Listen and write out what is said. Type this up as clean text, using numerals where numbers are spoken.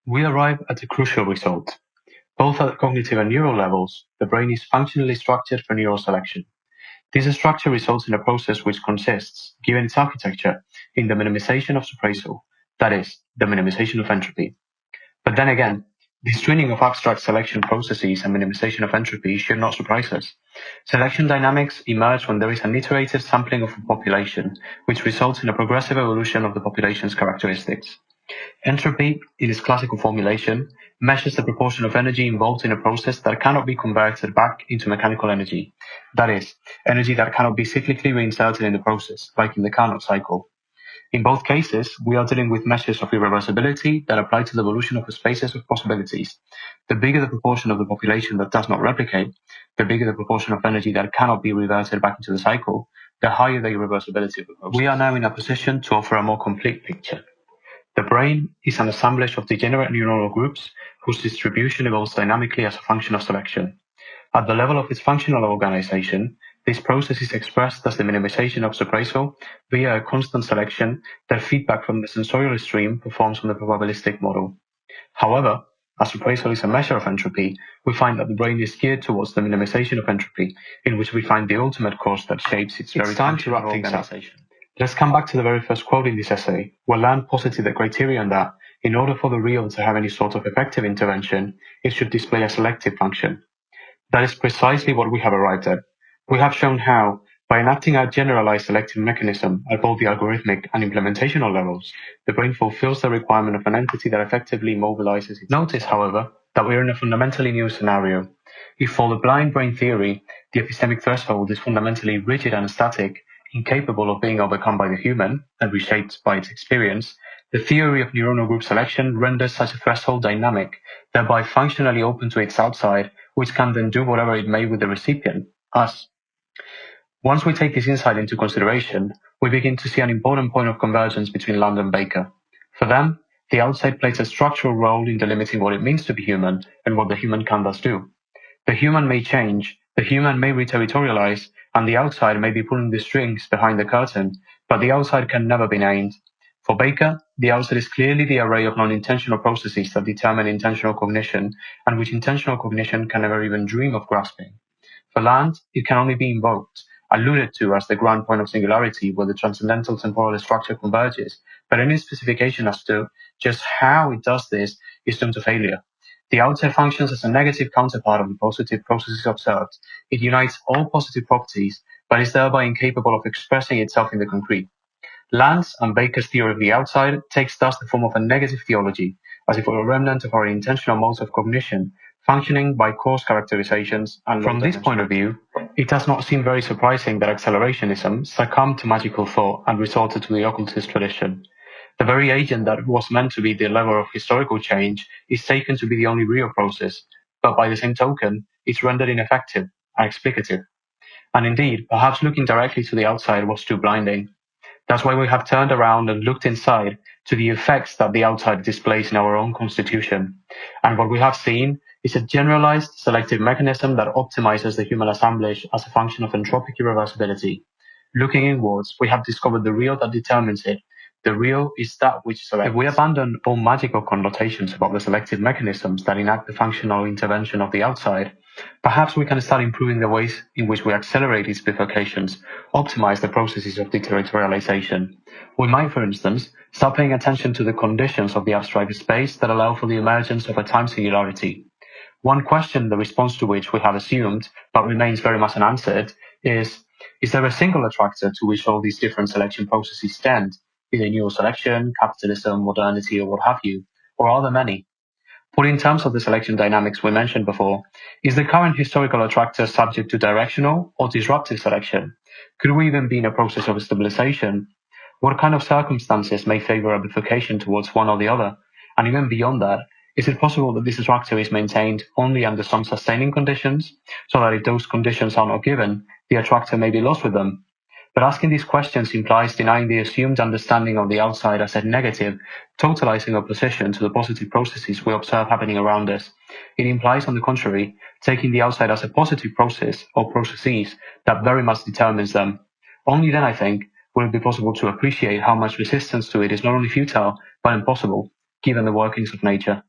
We arrive at a crucial result. Both at cognitive and neural levels, the brain is functionally structured for neural selection. This structure results in a process which consists, given its architecture, in the minimization of surprisal, that is, the minimization of entropy. But then again, this twinning of abstract selection processes and minimization of entropy should not surprise us. Selection dynamics emerge when there is an iterative sampling of a population, which results in a progressive evolution of the population's characteristics. Entropy, in its classical formulation, measures the proportion of energy involved in a process that cannot be converted back into mechanical energy. That is, energy that cannot be cyclically reinserted in the process, like in the Carnot cycle. In both cases, we are dealing with measures of irreversibility that apply to the evolution of the spaces of possibilities. The bigger the proportion of the population that does not replicate, the bigger the proportion of energy that cannot be reverted back into the cycle, the higher the irreversibility of the process. We are now in a position to offer a more complete picture. The brain is an assemblage of degenerate neuronal groups whose distribution evolves dynamically as a function of selection. At the level of its functional organization, this process is expressed as the minimization of surprisal via a constant selection that feedback from the sensorial stream performs on the probabilistic model. However, as surprisal is a measure of entropy, we find that the brain is geared towards the minimization of entropy, in which we find the ultimate cause that shapes its very time to wrap things up. Let's come back to the very first quote in this essay, where Land posited the criterion that, in order for the real to have any sort of effective intervention, it should display a selective function. That is precisely what we have arrived at. We have shown how, by enacting a generalized selective mechanism at both the algorithmic and implementational levels, the brain fulfills the requirement of an entity that effectively mobilizes it. Notice, however, that we are in a fundamentally new scenario. If for the blind brain theory, the epistemic threshold is fundamentally rigid and static, incapable of being overcome by the human, and reshaped by its experience, the theory of neuronal group selection renders such a threshold dynamic, thereby functionally open to its outside, which can then do whatever it may with the recipient, us. Once we take this insight into consideration, we begin to see an important point of convergence between Land and Baker. For them, the outside plays a structural role in delimiting what it means to be human and what the human can thus do. The human may change, the human may reterritorialize, and the outside may be pulling the strings behind the curtain, but the outside can never be named. For Baker, the outside is clearly the array of non-intentional processes that determine intentional cognition, and which intentional cognition can never even dream of grasping. For Land, it can only be invoked, alluded to as the grand point of singularity where the transcendental temporal structure converges, but any specification as to just how it does this is doomed to failure. The outside functions as a negative counterpart of the positive processes observed. It unites all positive properties, but is thereby incapable of expressing itself in the concrete. Land's and Baker's theory of the outside takes thus the form of a negative theology, as if it were a remnant of our intentional modes of cognition, functioning by cause characterizations. And from this point of view, it does not seem very surprising that accelerationism succumbed to magical thought and resorted to the occultist tradition. The very agent that was meant to be the lever of historical change is taken to be the only real process, but by the same token, it's rendered ineffective and explicative. And indeed, perhaps looking directly to the outside was too blinding. That's why we have turned around and looked inside to the effects that the outside displays in our own constitution. And what we have seen is a generalized selective mechanism that optimizes the human assemblage as a function of entropic irreversibility. Looking inwards, we have discovered the real that determines it. The real is that which selects. If we abandon all magical connotations about the selective mechanisms that enact the functional intervention of the outside, perhaps we can start improving the ways in which we accelerate its bifurcations, optimize the processes of deterritorialization. We might, for instance, start paying attention to the conditions of the abstract space that allow for the emergence of a time singularity. One question, the response to which we have assumed, but remains very much unanswered, is there a single attractor to which all these different selection processes tend, either neural selection, capitalism, modernity, or what have you, or are there many? Put in terms of the selection dynamics we mentioned before, is the current historical attractor subject to directional or disruptive selection? Could we even be in a process of stabilization? What kind of circumstances may favor a bifurcation towards one or the other? And even beyond that, is it possible that this attractor is maintained only under some sustaining conditions, so that if those conditions are not given, the attractor may be lost with them? But asking these questions implies denying the assumed understanding of the outside as a negative, totalizing opposition to the positive processes we observe happening around us. It implies, on the contrary, taking the outside as a positive process or processes that very much determines them. Only then, I think, will it be possible to appreciate how much resistance to it is not only futile, but impossible, given the workings of nature.